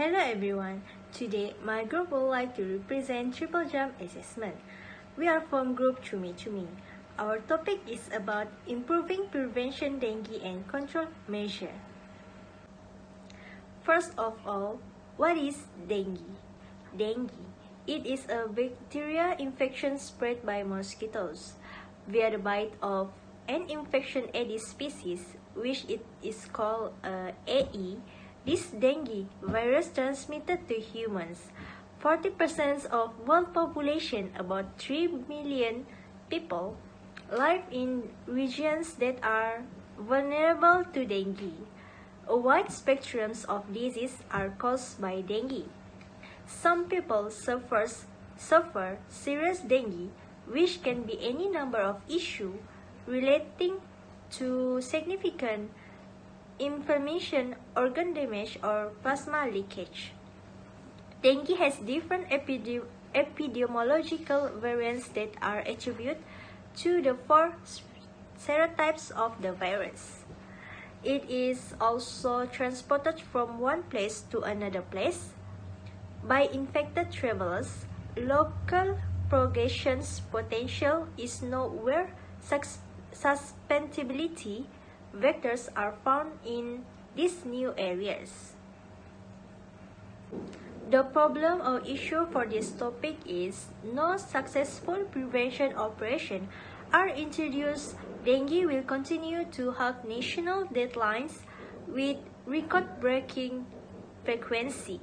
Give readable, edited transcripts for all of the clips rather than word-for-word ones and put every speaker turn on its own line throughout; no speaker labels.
Hello everyone. Today, my group would like to represent Triple Jump Assessment. We are from group Cumi. Our topic is about improving prevention dengue and control measure. First of all, what is dengue? Dengue. It is a bacterial infection spread by mosquitoes via the bite of an infection Aedes species, which it is called AE. This dengue virus transmitted to humans. 40% of world population, about 3 million people, live in regions that are vulnerable to dengue. A wide spectrum of diseases are caused by dengue. Some people suffer serious dengue, which can be any number of issues relating to significant inflammation, organ damage, or plasma leakage. Dengue has different epidemiological variants that are attributed to the 4 serotypes of the virus. It is also transported from one place to another place by infected travelers. Local propagation potential is known where susceptibility vectors are found in these new areas. The problem or issue for this topic is no successful prevention operation are introduced. Dengue will continue to have national deadlines with record-breaking frequency.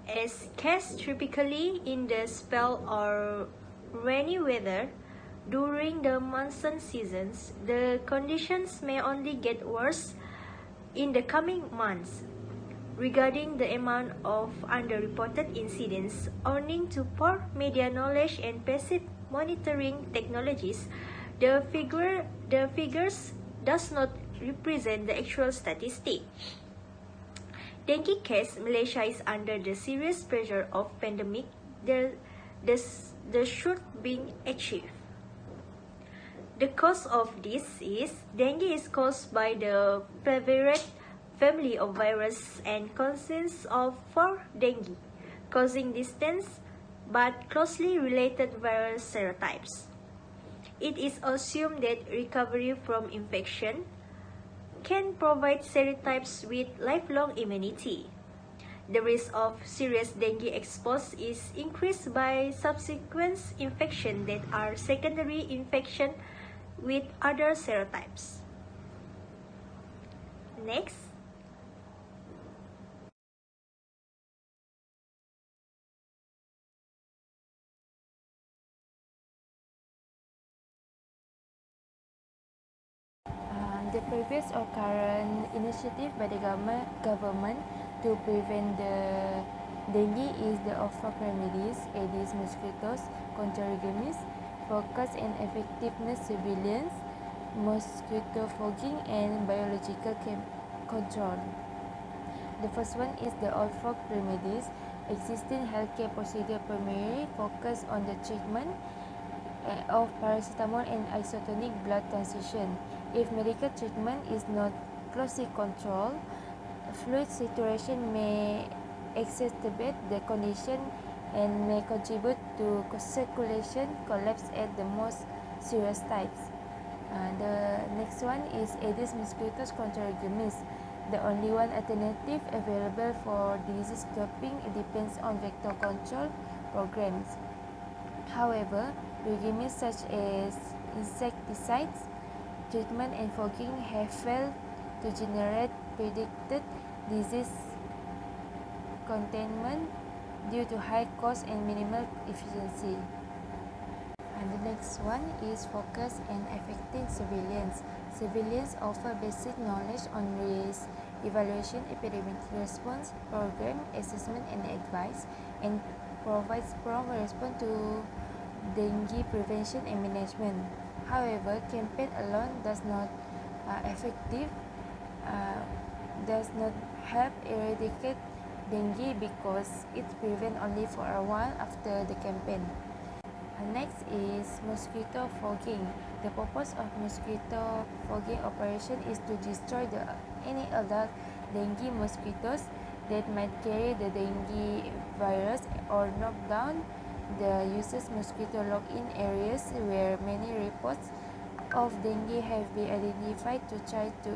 As case typically in the spell or rainy weather, during the monsoon seasons, the conditions may only get worse in the coming months. Regarding the amount of underreported incidents owing to poor media knowledge and passive monitoring technologies, the figures does not represent the actual statistic. Dengue case, Malaysia is under the serious pressure of pandemic. The should be achieved. The cause of this is dengue is caused by the prevalent family of virus and consists of 4 dengue causing distinct but closely related viral serotypes. It is assumed that recovery from infection can provide serotypes with lifelong immunity. The risk of serious dengue exposure is increased by subsequent infections that are secondary infection with other serotypes. Next.
The previous or current initiative by the government to prevent the dengue is the offer remedies, Aedes mosquitoes, contra-regimes, focus and effectiveness surveillance, mosquito fogging, and biological control. The first one is the all-fog remedies. Existing healthcare procedure primarily focus on the treatment of paracetamol and isotonic blood transfusion. If medical treatment is not closely controlled, fluid saturation may exacerbate the condition and may contribute to circulation collapse at the most serious types. The next one is Aedes mosquitoes contra-regimes. The only one alternative available for disease stopping depends on vector control programs. However, regimes such as insecticides, treatment and fogging have failed to generate predicted disease containment due to high cost and minimal efficiency. And the next one is focus and effective surveillance. Surveillance offers basic knowledge on risk, evaluation, epidemic response, program assessment and advice, and provides prompt response to dengue prevention and management. However, campaign alone does not help eradicate dengue because it prevents only for a while after the campaign. Next is mosquito fogging. The purpose of mosquito fogging operation is to destroy any adult dengue mosquitoes that might carry the dengue virus or knock down the user's mosquito login areas where many reports of dengue have been identified to try to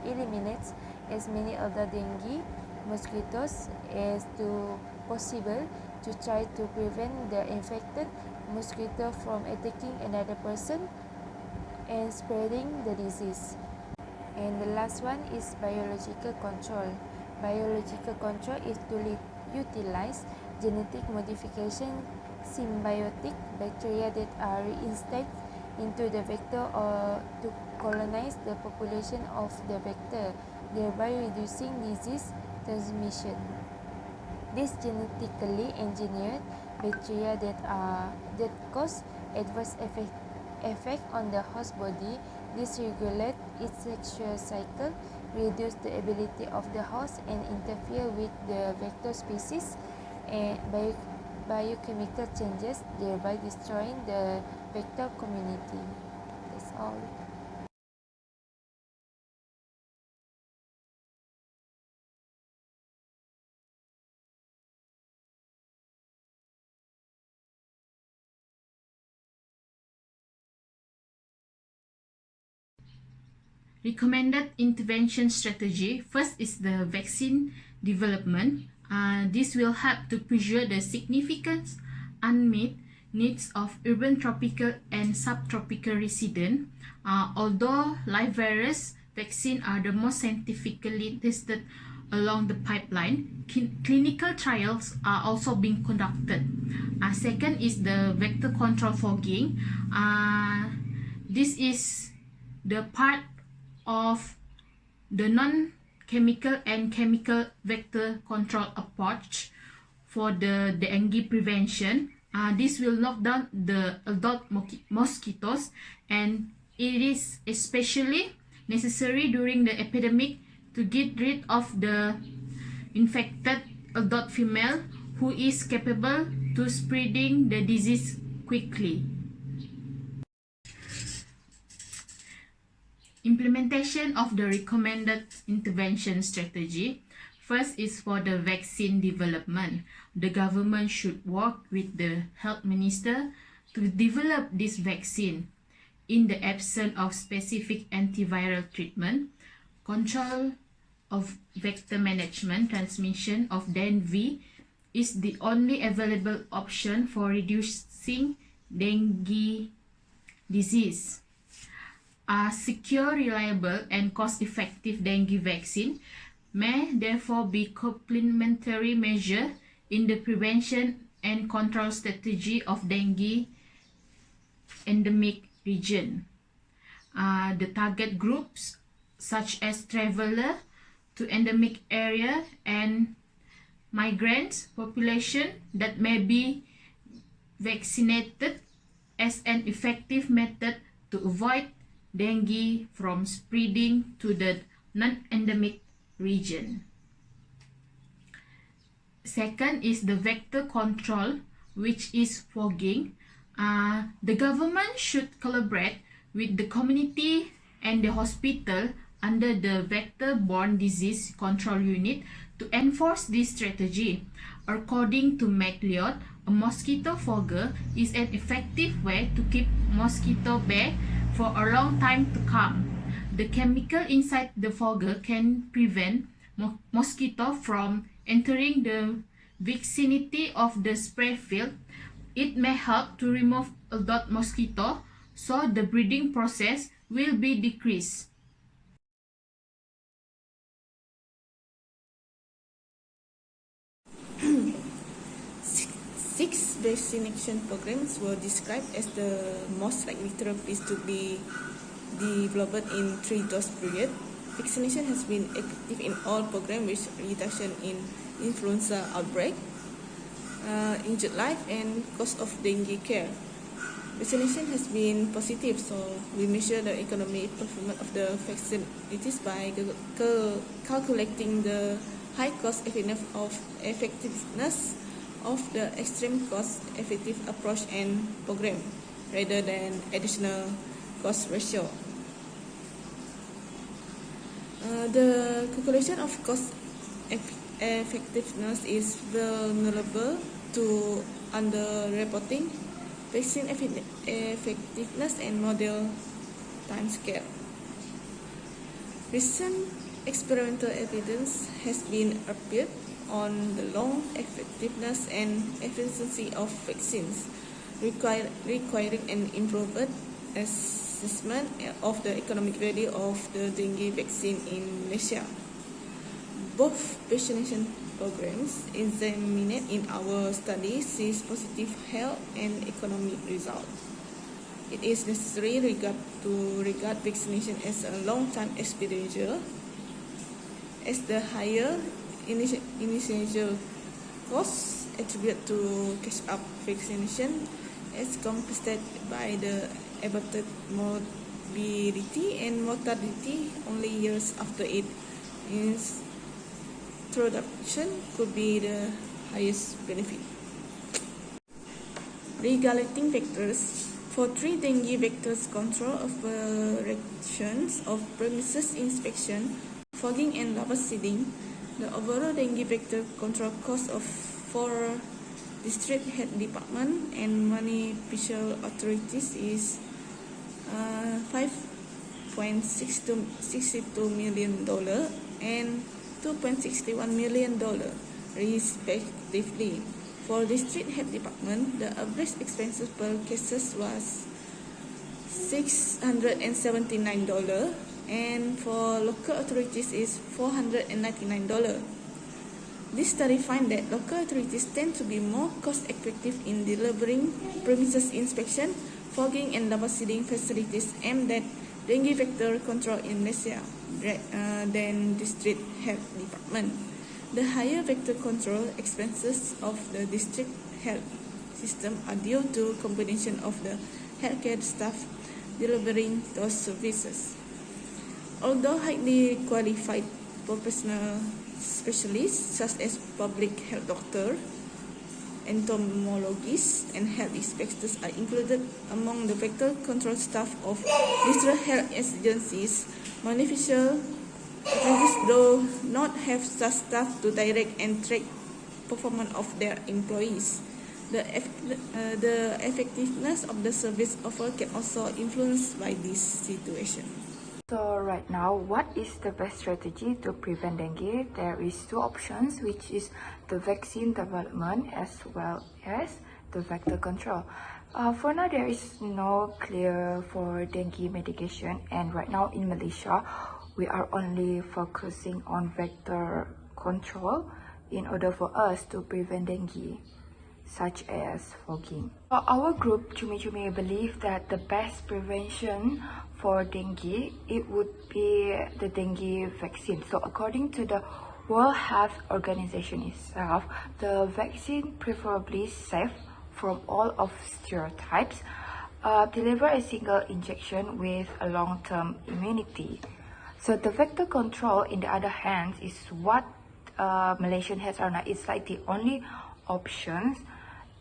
eliminate as many other dengue mosquitoes as possible to try to prevent the infected mosquito from attacking another person and spreading the disease. And the last one is biological control. Biological control is to utilize genetic modification symbiotic bacteria that are reinstated into the vector or to colonize the population of the vector, thereby reducing disease transmission. These genetically engineered bacteria that cause adverse effect on the host body dysregulate its sexual cycle, reduce the ability of the host, and interfere with the vector species and biochemical changes, thereby destroying the vector community. That's all.
Recommended intervention strategy. First is the vaccine development. This will help to preserve the significant unmet needs of urban tropical and subtropical residents. Although live virus vaccine are the most scientifically tested along the pipeline, clinical trials are also being conducted. Second is the vector control fogging. This is the part of the non-chemical and chemical vector control approach for the dengue prevention. This will knock down the adult mosquitoes, and it is especially necessary during the epidemic to get rid of the infected adult female who is capable to spreading the disease quickly. Implementation of the recommended intervention strategy. First is for the vaccine development. The government should work with the health minister to develop this vaccine. In the absence of specific antiviral treatment, control of vector management transmission of dengue is the only available option for reducing dengue disease. A secure, reliable, and cost-effective dengue vaccine may therefore be complementary measure in the prevention and control strategy of dengue endemic region. The target groups such as traveler to endemic area and migrant population that may be vaccinated as an effective method to avoid dengue from spreading to the non-endemic region. Second is the vector control, which is fogging. The government should collaborate with the community and the hospital under the vector-borne disease control unit to enforce this strategy. According to McLeod, a mosquito fogger is an effective way to keep mosquito back for a long time to come. The chemical inside the fogger can prevent mosquito from entering the vicinity of the spray field. It may help to remove adult mosquito, so the breeding process will be decreased.
Six vaccination programs were described as the most likely therapies to be developed in 3-dose period. Vaccination has been effective in all programs with reduction in influenza outbreak, injured life, and cost of dengue care. Vaccination has been positive, so we measure the economic performance of the facilities by calculating the high cost effectiveness of the extreme cost effective approach and program rather than additional cost ratio. The calculation of cost effectiveness is vulnerable to underreporting, vaccine effectiveness, and model timescale. Recent experimental evidence has been appeared on the long effectiveness and efficiency of vaccines, requiring an improved assessment of the economic value of the dengue vaccine in Malaysia. Both vaccination programs examined in our study sees positive health and economic results. It is necessary to regard vaccination as a long-term expenditure, as the higher initial costs attributed to catch-up vaccination is compensated by the abated morbidity and mortality only years after its introduction could be the highest benefit. Regulating factors. For 3 dengue vectors control operations of premises inspection, fogging and lava seeding, the overall dengue vector control cost of 4 district health department and municipal authorities is $5.62 million and $2.61 million respectively. For district health department, the average expenses per cases was $679, and for local authorities is $499. This study finds that local authorities tend to be more cost-effective in delivering premises inspection, fogging and lava seeding facilities aimed at dengue vector control in Malaysia than district health department. The higher vector control expenses of the district health system are due to combination of the healthcare staff delivering those services. Although highly qualified professional specialists such as public health doctor, entomologists, and health inspectors are included among the vector control staff of district health agencies, municipal authorities do not have such staff to direct and track performance of their employees. The effectiveness of the service offered can also influenced by this situation.
So right now, what is the best strategy to prevent dengue? There is 2 options, which is the vaccine development as well as the vector control. For now, there is no clear for dengue mitigation, and right now in Malaysia, we are only focusing on vector control in order for us to prevent dengue, such as fogging. Our group, Cumi believe that the best prevention for dengue, it would be the dengue vaccine. So according to the World Health Organization itself, the vaccine preferably safe from all of stereotypes, deliver a single injection with a long-term immunity. So the vector control, in the other hand, is what Malaysian has right now. It's like the only options.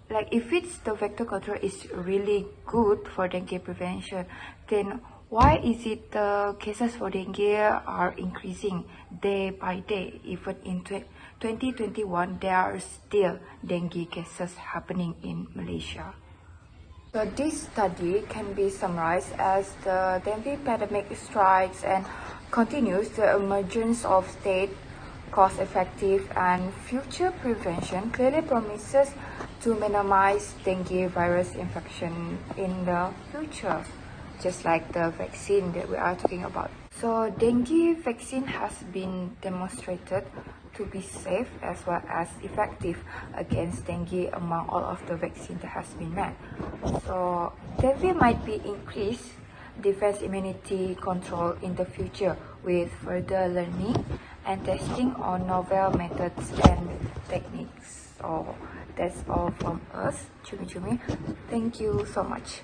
Like if it's the vector control is really good for dengue prevention, then why is it the cases for dengue are increasing day by day? Even in 2021, there are still dengue cases happening in Malaysia. So this study can be summarized as the dengue pandemic strikes and continues the emergence of state cost-effective and future prevention clearly promises to minimize dengue virus infection in the future, just like the vaccine that we are talking about. So dengue vaccine has been demonstrated to be safe as well as effective against dengue among all of the vaccines that has been made. So dengue might be increased defense immunity control in the future with further learning and testing on novel methods and techniques. So that's all from us, Cumi. Thank you so much.